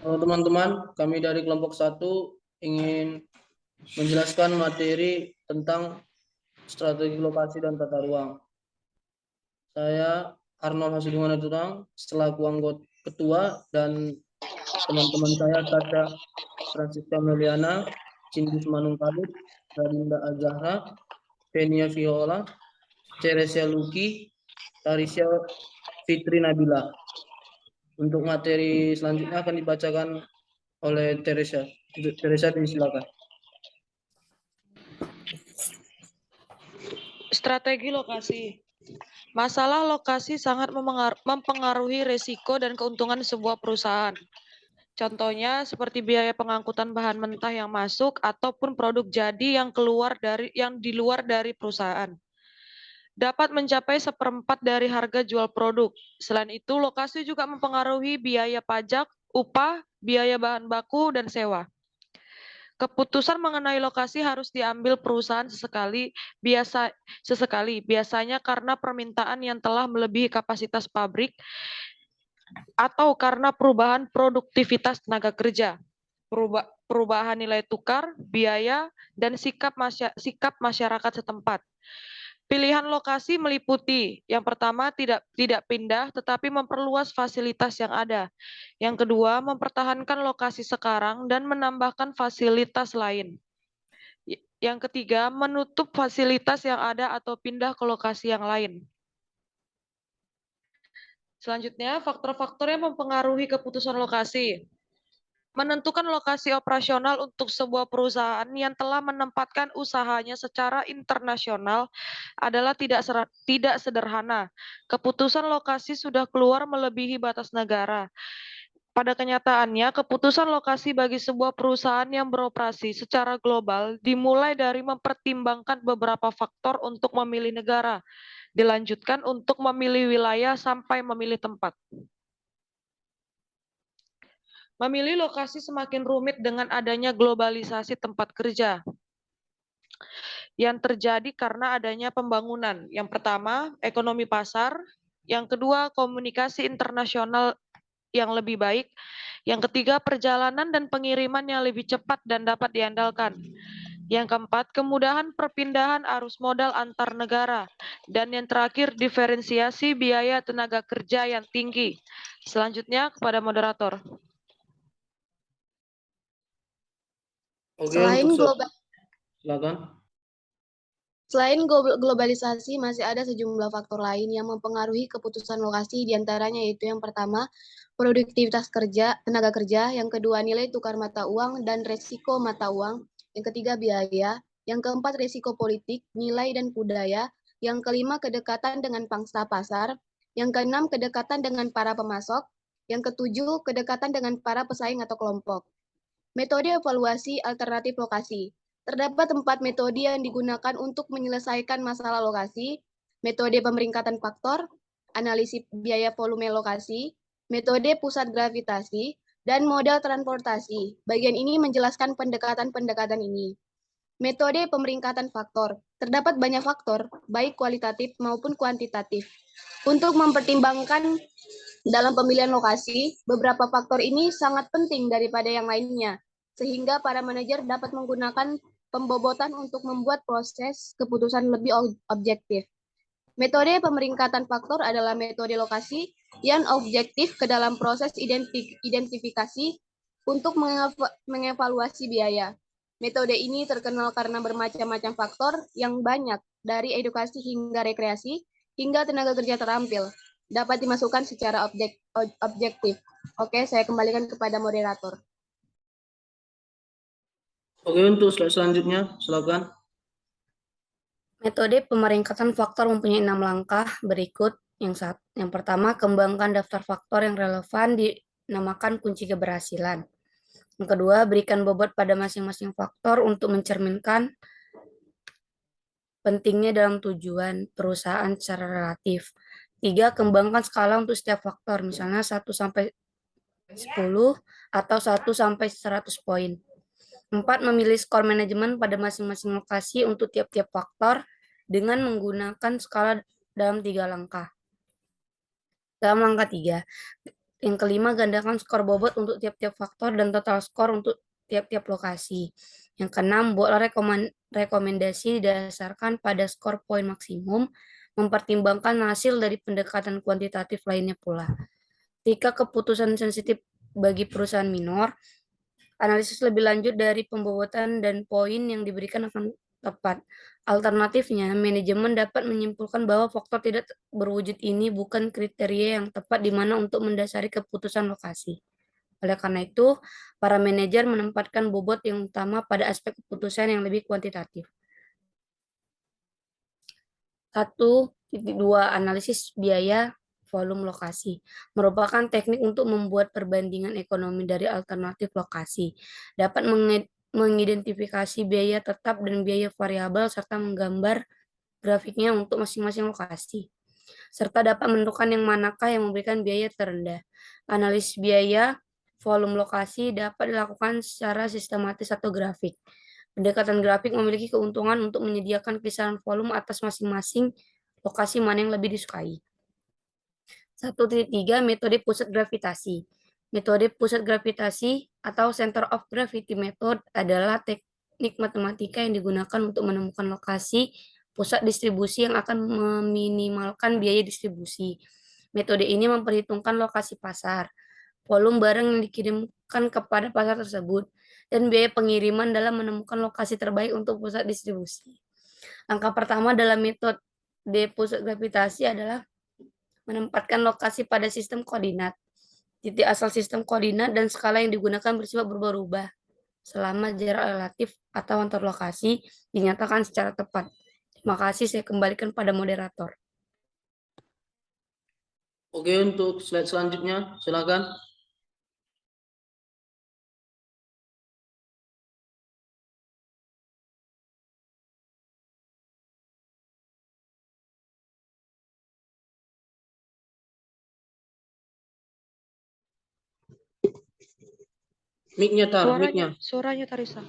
Halo teman-teman, kami dari kelompok 1 ingin menjelaskan materi tentang strategi lokasi dan tata ruang. Saya Arnold Hasibuan selaku anggota ketua, dan teman-teman saya Caca Francisca Meliana, Cindy Manungkalut, Radinda Azahra, Fenia Viola, Ceresia Luki, Tarisha Fitri Nabila. Untuk materi selanjutnya akan dibacakan oleh Teresia. Teresia, silakan. Strategi lokasi. Masalah lokasi sangat mempengaruhi risiko dan keuntungan sebuah perusahaan. Contohnya seperti biaya pengangkutan bahan mentah yang masuk ataupun produk jadi yang di luar dari perusahaan. Dapat mencapai 1/4 dari harga jual produk. Selain itu, lokasi juga mempengaruhi biaya pajak, upah, biaya bahan baku, dan sewa. Keputusan mengenai lokasi harus diambil perusahaan sesekali, biasanya karena permintaan yang telah melebihi kapasitas pabrik atau karena perubahan produktivitas tenaga kerja, perubahan nilai tukar, biaya, dan sikap masyarakat setempat. Pilihan lokasi meliputi, yang pertama tidak pindah tetapi memperluas fasilitas yang ada. Yang kedua, mempertahankan lokasi sekarang dan menambahkan fasilitas lain. Yang ketiga, menutup fasilitas yang ada atau pindah ke lokasi yang lain. Selanjutnya, faktor-faktor yang mempengaruhi keputusan lokasi. Menentukan lokasi operasional untuk sebuah perusahaan yang telah menempatkan usahanya secara internasional adalah tidak sederhana. Keputusan lokasi sudah keluar melebihi batas negara. Pada kenyataannya, keputusan lokasi bagi sebuah perusahaan yang beroperasi secara global dimulai dari mempertimbangkan beberapa faktor untuk memilih negara, dilanjutkan untuk memilih wilayah sampai memilih tempat. Memilih lokasi semakin rumit dengan adanya globalisasi tempat kerja yang terjadi karena adanya pembangunan. Yang pertama, ekonomi pasar. Yang kedua, komunikasi internasional yang lebih baik. Yang ketiga, perjalanan dan pengiriman yang lebih cepat dan dapat diandalkan. Yang keempat, kemudahan perpindahan arus modal antar negara. Dan yang terakhir, diferensiasi biaya tenaga kerja yang tinggi. Selanjutnya kepada moderator. Oke, Selain untuk silakan. Selain globalisasi, masih ada sejumlah faktor lain yang mempengaruhi keputusan lokasi, diantaranya yaitu yang pertama, produktivitas tenaga kerja, yang kedua, nilai tukar mata uang dan resiko mata uang, yang ketiga, biaya, yang keempat, resiko politik, nilai dan budaya, yang kelima, kedekatan dengan pangsa pasar, yang keenam, kedekatan dengan para pemasok, yang ketujuh, kedekatan dengan para pesaing atau kelompok. Metode evaluasi alternatif lokasi. Terdapat 4 metode yang digunakan untuk menyelesaikan masalah lokasi: metode pemeringkatan faktor, analisis biaya volume lokasi, metode pusat gravitasi, dan model transportasi. Bagian ini menjelaskan pendekatan-pendekatan ini. Metode pemeringkatan faktor. Terdapat banyak faktor, baik kualitatif maupun kuantitatif. Untuk mempertimbangkan dalam pemilihan lokasi, beberapa faktor ini sangat penting daripada yang lainnya, sehingga para manajer dapat menggunakan pembobotan untuk membuat proses keputusan lebih objektif. Metode pemeringkatan faktor adalah metode lokasi yang objektif ke dalam proses identifikasi untuk mengevaluasi biaya. Metode ini terkenal karena bermacam-macam faktor yang banyak, dari edukasi hingga rekreasi, hingga tenaga kerja terampil, dapat dimasukkan secara objektif. Oke, saya kembalikan kepada moderator. Oke, untuk slide selanjutnya, silakan. Metode pemeringkatan faktor mempunyai 6 langkah berikut. Yang pertama, kembangkan daftar faktor yang relevan, dinamakan kunci keberhasilan. Yang kedua, berikan bobot pada masing-masing faktor untuk mencerminkan pentingnya dalam tujuan perusahaan secara relatif. 3, kembangkan skala untuk setiap faktor, misalnya 1 sampai 10 atau 1 sampai 100 poin. 4, memilih skor manajemen pada masing-masing lokasi untuk tiap-tiap faktor dengan menggunakan skala dalam 3 langkah. Dalam langkah 3, Yang kelima, gandakan skor bobot untuk tiap-tiap faktor dan total skor untuk tiap-tiap lokasi. Yang keenam, buatlah rekomendasi didasarkan pada skor poin maksimum, mempertimbangkan hasil dari pendekatan kuantitatif lainnya pula. Jika keputusan sensitif bagi perusahaan minor, analisis lebih lanjut dari pembobotan dan poin yang diberikan akan tepat. Alternatifnya, manajemen dapat menyimpulkan bahwa faktor tidak berwujud ini bukan kriteria yang tepat di mana untuk mendasari keputusan lokasi. Oleh karena itu, para manajer menempatkan bobot yang utama pada aspek keputusan yang lebih kuantitatif. 1.2 Analisis biaya volume lokasi merupakan teknik untuk membuat perbandingan ekonomi dari alternatif lokasi. Dapat mengidentifikasi biaya tetap dan biaya variabel serta menggambar grafiknya untuk masing-masing lokasi. Serta dapat menentukan yang manakah yang memberikan biaya terendah. Analisis biaya volume lokasi dapat dilakukan secara sistematis atau grafik. Pendekatan grafik memiliki keuntungan untuk menyediakan kisaran volume atas masing-masing lokasi mana yang lebih disukai. 1.3 Metode pusat gravitasi. Metode pusat gravitasi atau center of gravity method adalah teknik matematika yang digunakan untuk menemukan lokasi pusat distribusi yang akan meminimalkan biaya distribusi. Metode ini memperhitungkan lokasi pasar, volume barang yang dikirimkan kepada pasar tersebut, dan biaya pengiriman dalam menemukan lokasi terbaik untuk pusat distribusi. Langkah pertama dalam metode pusat gravitasi adalah menempatkan lokasi pada sistem koordinat. Titik asal sistem koordinat dan skala yang digunakan bersifat berubah-ubah selama jarak relatif atau antar lokasi dinyatakan secara tepat. Terima kasih, saya kembalikan pada moderator. Oke, untuk slide selanjutnya, silakan. Mic-nya tar, mic-nya. Suaranya Tarisa.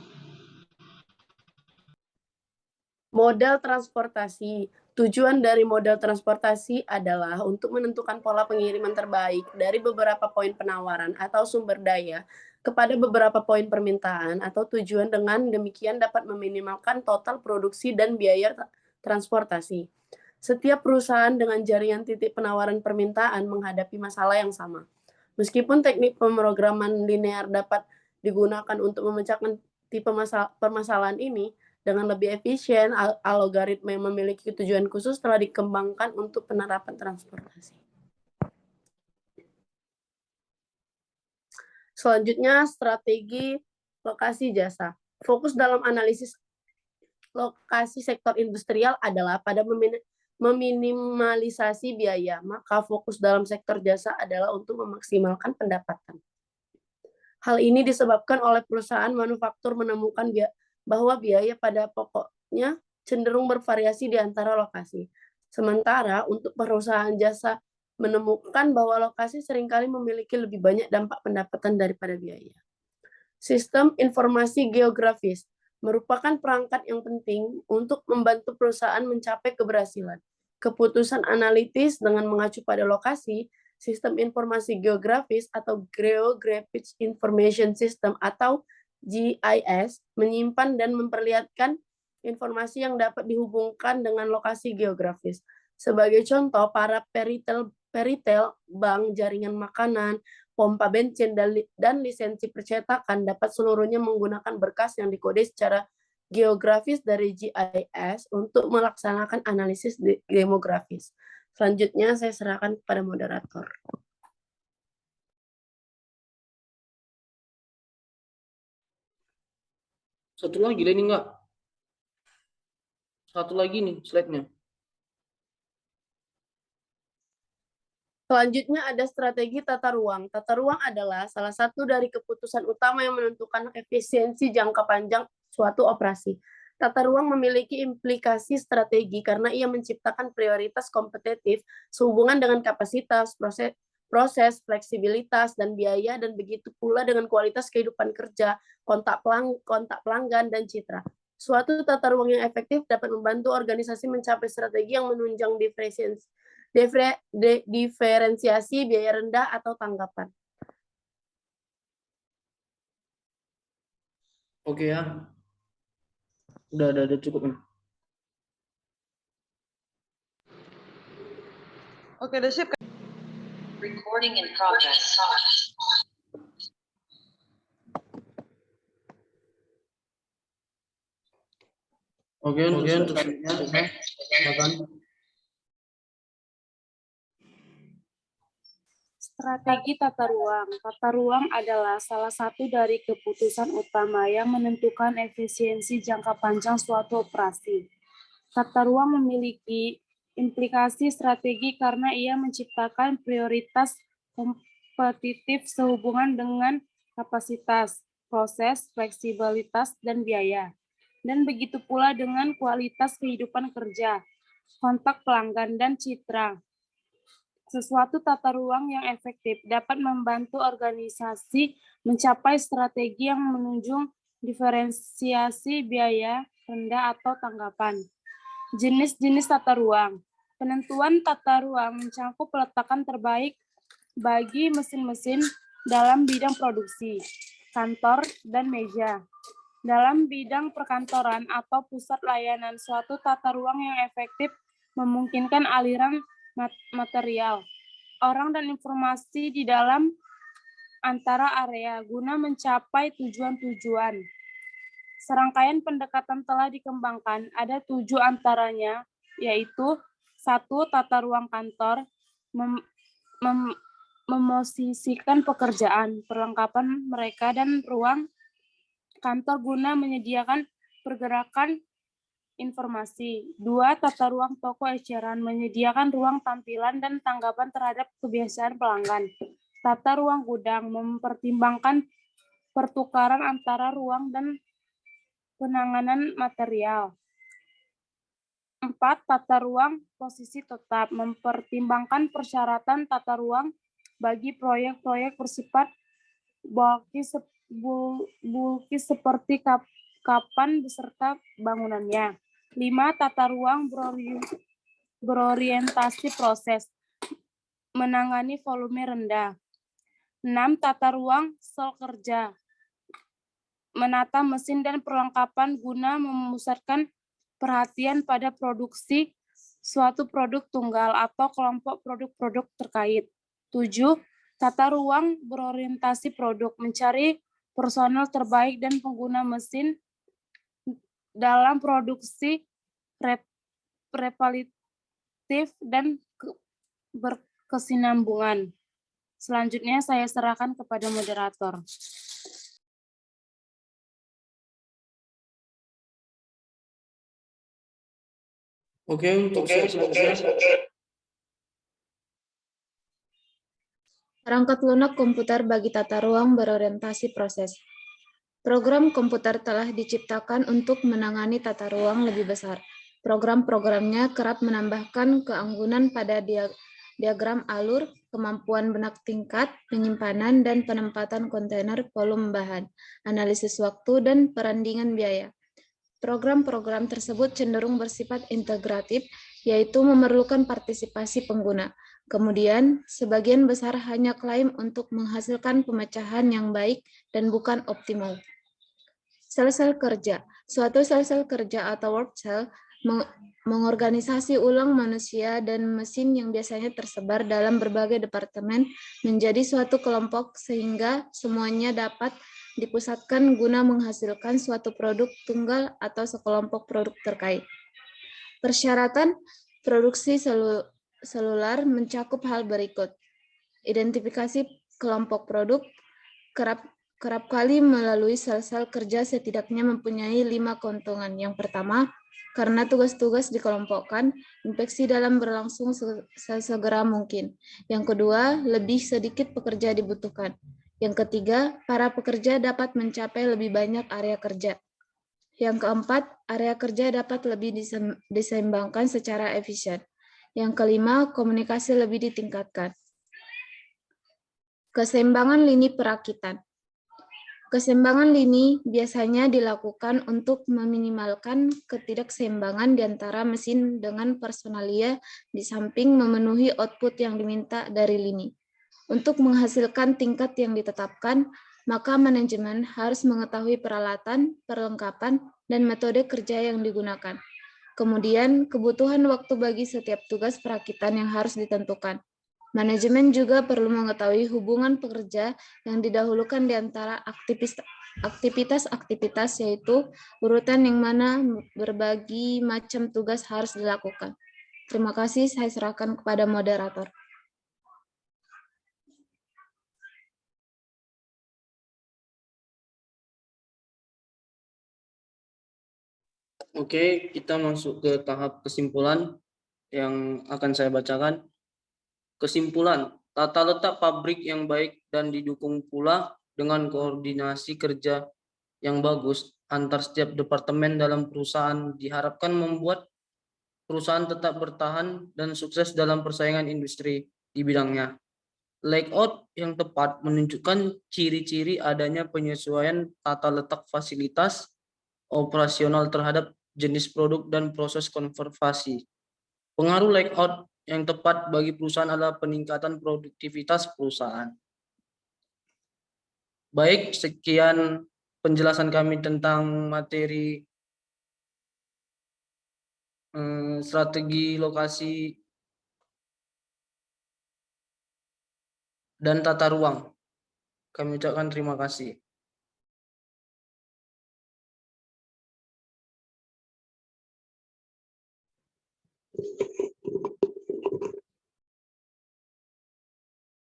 Model transportasi. Tujuan dari model transportasi adalah untuk menentukan pola pengiriman terbaik dari beberapa poin penawaran atau sumber daya kepada beberapa poin permintaan atau tujuan, dengan demikian dapat meminimalkan total produksi dan biaya transportasi. Setiap perusahaan dengan jaringan titik penawaran permintaan menghadapi masalah yang sama. Meskipun teknik pemrograman linear dapat digunakan untuk memecahkan tipe permasalahan ini dengan lebih efisien, algoritma yang memiliki tujuan khusus telah dikembangkan untuk penerapan transportasi. Selanjutnya, strategi lokasi jasa. Fokus dalam analisis lokasi sektor industrial adalah pada meminimalisasi biaya, maka fokus dalam sektor jasa adalah untuk memaksimalkan pendapatan. Hal ini disebabkan oleh perusahaan manufaktur menemukan bahwa biaya pada pokoknya cenderung bervariasi di antara lokasi. Sementara untuk perusahaan jasa menemukan bahwa lokasi seringkali memiliki lebih banyak dampak pendapatan daripada biaya. Sistem informasi geografis merupakan perangkat yang penting untuk membantu perusahaan mencapai keberhasilan. Keputusan analitis dengan mengacu pada lokasi, sistem informasi geografis atau Geographic Information System atau GIS menyimpan dan memperlihatkan informasi yang dapat dihubungkan dengan lokasi geografis. Sebagai contoh, para peritel, bank, jaringan makanan, pompa bensin, dan lisensi percetakan dapat seluruhnya menggunakan berkas yang dikode secara geografis dari GIS untuk melaksanakan analisis demografis. Selanjutnya saya serahkan kepada moderator. Satu lagi, ini enggak? Satu lagi nih slide-nya. Selanjutnya ada strategi tata ruang. Tata ruang adalah salah satu dari keputusan utama yang menentukan efisiensi jangka panjang suatu operasi. Tata ruang memiliki implikasi strategi karena ia menciptakan prioritas kompetitif sehubungan dengan kapasitas, proses, fleksibilitas, dan biaya, dan begitu pula dengan kualitas kehidupan kerja, kontak pelanggan, dan citra. Suatu tata ruang yang efektif dapat membantu organisasi mencapai strategi yang menunjang Diferensiasi biaya rendah atau tanggapan. Oke ya. Udah cukup nih. Oke, udah siap. Recording in progress. Oke, untuk selanjutnya, silakan. Strategi tata ruang. Tata ruang adalah salah satu dari keputusan utama yang menentukan efisiensi jangka panjang suatu operasi. Tata ruang memiliki implikasi strategi karena ia menciptakan prioritas kompetitif sehubungan dengan kapasitas, proses, fleksibilitas, dan biaya. Dan begitu pula dengan kualitas kehidupan kerja, kontak pelanggan, dan citra. Sesuatu tata ruang yang efektif dapat membantu organisasi mencapai strategi yang menunjang diferensiasi biaya rendah atau tanggapan. Jenis-jenis tata ruang. Penentuan tata ruang mencakup peletakan terbaik bagi mesin-mesin dalam bidang produksi, kantor, dan meja. Dalam bidang perkantoran atau pusat layanan, suatu tata ruang yang efektif memungkinkan aliran material, orang dan informasi di dalam antara area guna mencapai tujuan-tujuan. Serangkaian pendekatan telah dikembangkan, ada 7 antaranya, yaitu 1. Tata ruang kantor, memosisikan pekerjaan, perlengkapan mereka dan ruang kantor guna menyediakan pergerakan informasi. 2. Tata ruang toko eceran, menyediakan ruang tampilan dan tanggapan terhadap kebiasaan pelanggan. Tata ruang gudang, mempertimbangkan pertukaran antara ruang dan penanganan material. 4. Tata ruang posisi tetap, mempertimbangkan persyaratan tata ruang bagi proyek-proyek bersifat bulky seperti kapan beserta bangunannya. 5. Tata ruang berorientasi proses, menangani volume rendah. 6. Tata ruang sel kerja, menata mesin dan perlengkapan guna memusatkan perhatian pada produksi suatu produk tunggal atau kelompok produk-produk terkait. 7. Tata ruang berorientasi produk, mencari personel terbaik dan pengguna mesin dalam produksi repetitif dan berkesinambungan. Selanjutnya saya serahkan kepada moderator. Oke, untuk selanjutnya. Perangkat lunak komputer bagi tata ruang berorientasi proses. Program komputer telah diciptakan untuk menangani tata ruang lebih besar. Program-programnya kerap menambahkan keanggunan pada diagram alur, kemampuan benak tingkat, penyimpanan dan penempatan kontainer volume bahan, analisis waktu, dan perandingan biaya. Program-program tersebut cenderung bersifat integratif, yaitu memerlukan partisipasi pengguna. Kemudian, sebagian besar hanya klaim untuk menghasilkan pemecahan yang baik dan bukan optimal. Sel-sel kerja. Suatu sel-sel kerja atau work cell mengorganisasi ulang manusia dan mesin yang biasanya tersebar dalam berbagai departemen menjadi suatu kelompok sehingga semuanya dapat dipusatkan guna menghasilkan suatu produk tunggal atau sekelompok produk terkait. Persyaratan produksi selular mencakup hal berikut. Identifikasi kelompok produk kerap kali melalui sel-sel kerja setidaknya mempunyai 5 keuntungan. Yang pertama, karena tugas-tugas dikelompokkan, inspeksi dalam berlangsung sesegera mungkin. Yang kedua, lebih sedikit pekerja dibutuhkan. Yang ketiga, para pekerja dapat mencapai lebih banyak area kerja. Yang keempat, area kerja dapat lebih diseimbangkan secara efisien. Yang kelima, komunikasi lebih ditingkatkan. Keseimbangan lini perakitan. Keseimbangan lini biasanya dilakukan untuk meminimalkan ketidakseimbangan di antara mesin dengan personalia di samping memenuhi output yang diminta dari lini. Untuk menghasilkan tingkat yang ditetapkan, maka manajemen harus mengetahui peralatan, perlengkapan, dan metode kerja yang digunakan. Kemudian, kebutuhan waktu bagi setiap tugas perakitan yang harus ditentukan. Manajemen juga perlu mengetahui hubungan pekerja yang didahulukan di antara aktivitas-aktivitas, yaitu urutan yang mana berbagi macam tugas harus dilakukan. Terima kasih, saya serahkan kepada moderator. Oke, kita masuk ke tahap kesimpulan yang akan saya bacakan. Kesimpulan, tata letak pabrik yang baik dan didukung pula dengan koordinasi kerja yang bagus antar setiap departemen dalam perusahaan diharapkan membuat perusahaan tetap bertahan dan sukses dalam persaingan industri di bidangnya. Layout yang tepat menunjukkan ciri-ciri adanya penyesuaian tata letak fasilitas operasional terhadap jenis produk dan proses konservasi. Pengaruh layout yang tepat bagi perusahaan adalah peningkatan produktivitas perusahaan. Baik, sekian penjelasan kami tentang materi strategi lokasi dan tata ruang. Kami ucapkan terima kasih.